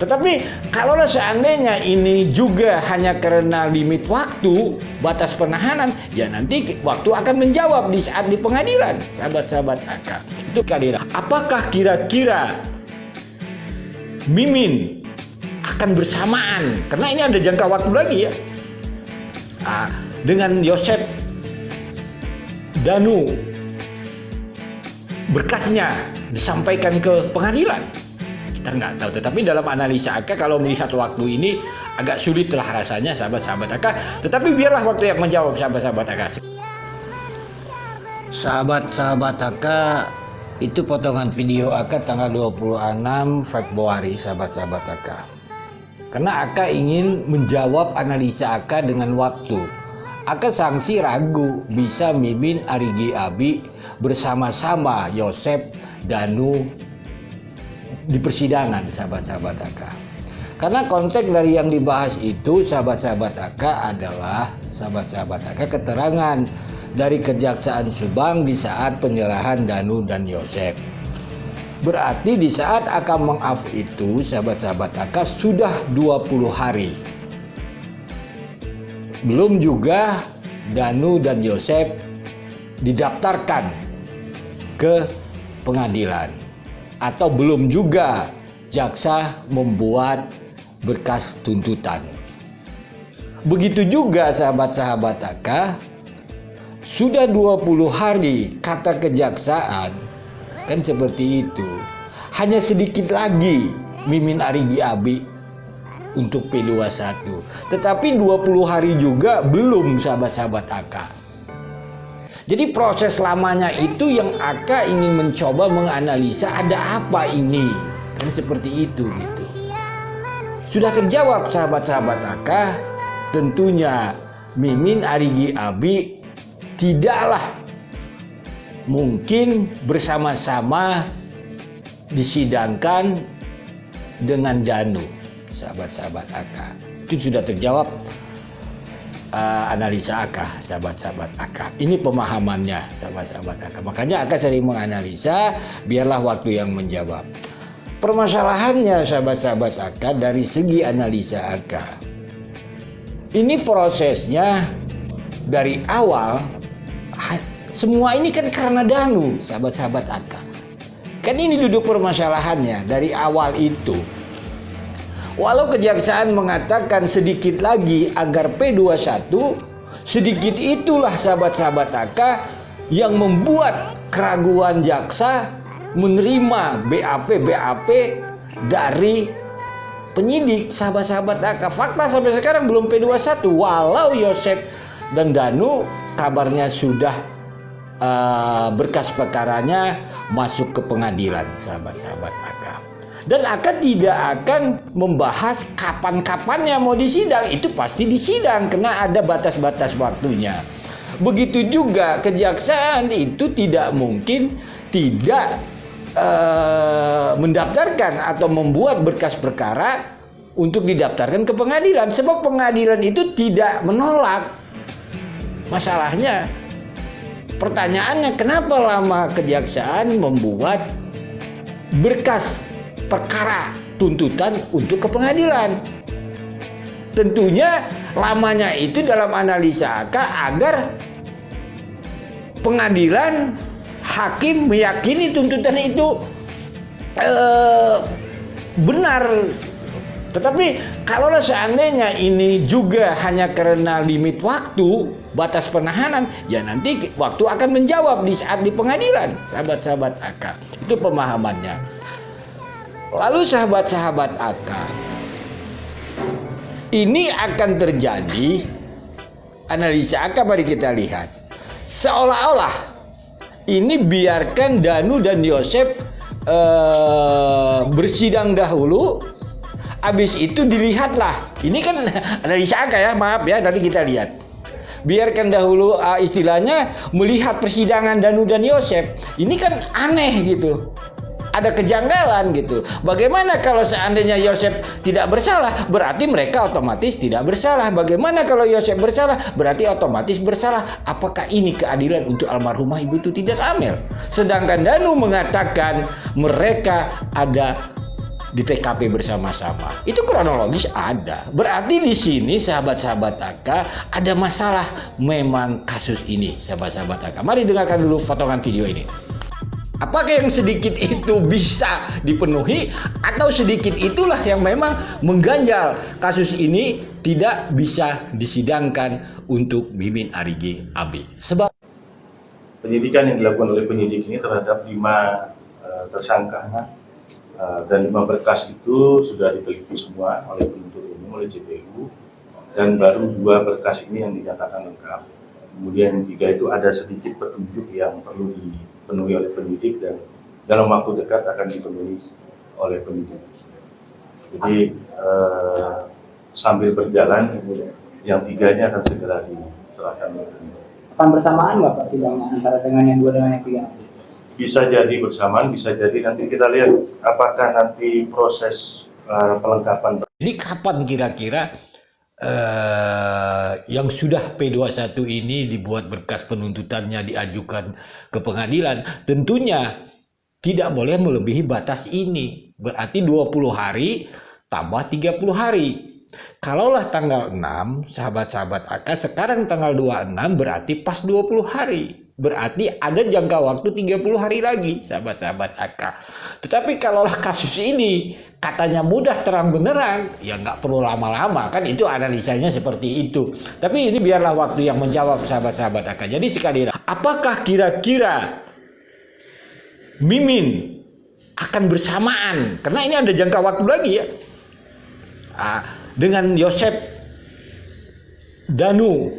Tetapi kalaulah seandainya ini juga hanya karena limit waktu, batas penahanan, ya nanti waktu akan menjawab di saat di pengadilan, sahabat-sahabat AK. Itu kalian. Apakah kira-kira Mimin akan bersamaan? Karena ini ada jangka waktu lagi ya. Dengan Yosef Danu berkasnya disampaikan ke pengadilan. Kita nggak tahu, tetapi dalam analisa AK kalau melihat waktu ini agak sulit lah rasanya sahabat-sahabat AK, tetapi biarlah waktu yang menjawab sahabat-sahabat AK. Sahabat-sahabat AK, itu potongan video AK tanggal 26 Februari sahabat-sahabat AK. Karena AK ingin menjawab analisa AK dengan waktu. AK sangsi ragu bisa Mimin Arigi Abi bersama-sama Yosef Danu di persidangan sahabat-sahabat AK. Karena konteks dari yang dibahas itu sahabat-sahabat AK adalah sahabat-sahabat AK keterangan dari Kejaksaan Subang di saat penyerahan Danu dan Yosef. Berarti di saat AK mengaf itu sahabat-sahabat AK sudah 20 hari. Belum juga Danu dan Yosef didaftarkan ke pengadilan. Atau belum juga jaksa membuat berkas tuntutan. Begitu juga sahabat-sahabat AK, sudah 20 hari kata kejaksaan, kan seperti itu. Hanya sedikit lagi Mimin Arigi Abi untuk P21. Tetapi 20 hari juga belum sahabat-sahabat AK. Jadi proses lamanya itu yang AK ingin mencoba menganalisa ada apa ini. Kan seperti itu gitu. Sudah terjawab sahabat-sahabat AK, tentunya Mimin Arigi Abi tidaklah mungkin bersama-sama disidangkan dengan Danu, sahabat-sahabat AK. Itu sudah terjawab analisa AK, sahabat-sahabat AK. Ini pemahamannya, sahabat-sahabat AK. Makanya AK sering menganalisa, biarlah waktu yang menjawab. Permasalahannya, sahabat-sahabat AK, dari segi analisa AK, ini prosesnya dari awal, semua ini kan karena Danu, sahabat-sahabat AK. Kan ini duduk permasalahannya dari awal itu. Walau kejaksaan mengatakan sedikit lagi agar P21, sedikit itulah sahabat-sahabat AK yang membuat keraguan jaksa menerima BAP dari penyidik, sahabat-sahabat AK. Fakta sampai sekarang belum P21, walau Yosef dan Danu kabarnya sudah berkas perkaranya masuk ke pengadilan, sahabat-sahabat AK. Dan AK tidak akan membahas kapan-kapannya mau disidang. Itu pasti disidang karena ada batas-batas waktunya. Begitu juga kejaksaan itu tidak mungkin tidak mendaftarkan atau membuat berkas perkara untuk didaftarkan ke pengadilan. Sebab pengadilan itu tidak menolak. Masalahnya, pertanyaannya kenapa lama kejaksaan membuat berkas perkara tuntutan untuk ke pengadilan? Tentunya lamanya itu dalam analisa AK agar pengadilan, hakim meyakini tuntutan itu benar. Tetapi kalaulah seandainya ini juga hanya karena limit waktu, batas penahanan, ya nanti waktu akan menjawab di saat di pengadilan, sahabat-sahabat AK. Itu pemahamannya. Lalu sahabat-sahabat AK, ini akan terjadi analisa AK, mari kita lihat. Seolah-olah ini biarkan Danu dan Yosef bersidang dahulu, habis itu dilihatlah. Ini kan analisa AK ya, maaf ya, nanti kita lihat. Biarkan dahulu istilahnya melihat persidangan Danu dan Yosef. Ini kan aneh gitu. Ada kejanggalan gitu. Bagaimana kalau seandainya Yosef tidak bersalah, berarti mereka otomatis tidak bersalah. Bagaimana kalau Yosef bersalah, berarti otomatis bersalah. Apakah ini keadilan untuk almarhumah Ibu Tuti dan Amel? Sedangkan Danu mengatakan mereka ada di TKP bersama-sama. Itu kronologis ada. Berarti di sini sahabat-sahabat AK ada masalah memang kasus ini, sahabat-sahabat AK. Mari dengarkan dulu potongan video ini. Apakah yang sedikit itu bisa dipenuhi atau sedikit itulah yang memang mengganjal kasus ini tidak bisa disidangkan untuk Mimin Arigi AB? Sebab penyidikan yang dilakukan oleh penyidik ini terhadap 5 tersangka dan 5 berkas itu sudah diteliti semua oleh penuntut umum, oleh JPU, dan baru 2 berkas ini yang dinyatakan lengkap. Kemudian 3 itu ada sedikit petunjuk yang perlu dipenuhi oleh penyidik dan dalam waktu dekat akan dipenuhi oleh penyidik. Jadi sambil berjalan yang 3-nya akan segera diserahkan oleh penyidik. Akan bersamaan nggak Pak sidangnya antara dengan yang 2 dengan yang 3? Bisa jadi bersamaan, bisa jadi nanti kita lihat apakah nanti proses pelengkapan. Ini kapan kira-kira yang sudah P21 ini dibuat berkas penuntutannya diajukan ke pengadilan? Tentunya tidak boleh melebihi batas ini. Berarti 20 hari tambah 30 hari. Kalaulah tanggal 6, sahabat-sahabat AK, sekarang tanggal 26 berarti pas 20 hari. Berarti ada jangka waktu 30 hari lagi, sahabat-sahabat AK. Tetapi kalaulah kasus ini katanya mudah terang benerang, ya nggak perlu lama-lama, kan itu analisanya seperti itu. Tapi ini biarlah waktu yang menjawab, sahabat-sahabat AK. Jadi sekali lagi, apakah kira-kira Mimin akan bersamaan? Karena ini ada jangka waktu lagi ya. Dengan Yosep Danu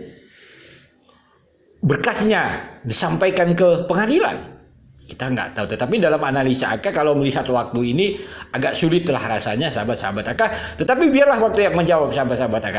berkasnya disampaikan ke pengadilan, kita nggak tahu. Tetapi dalam analisa AK, kalau melihat waktu ini agak sulit lah rasanya, sahabat-sahabat AK. Tetapi biarlah waktu yang menjawab, sahabat-sahabat AK.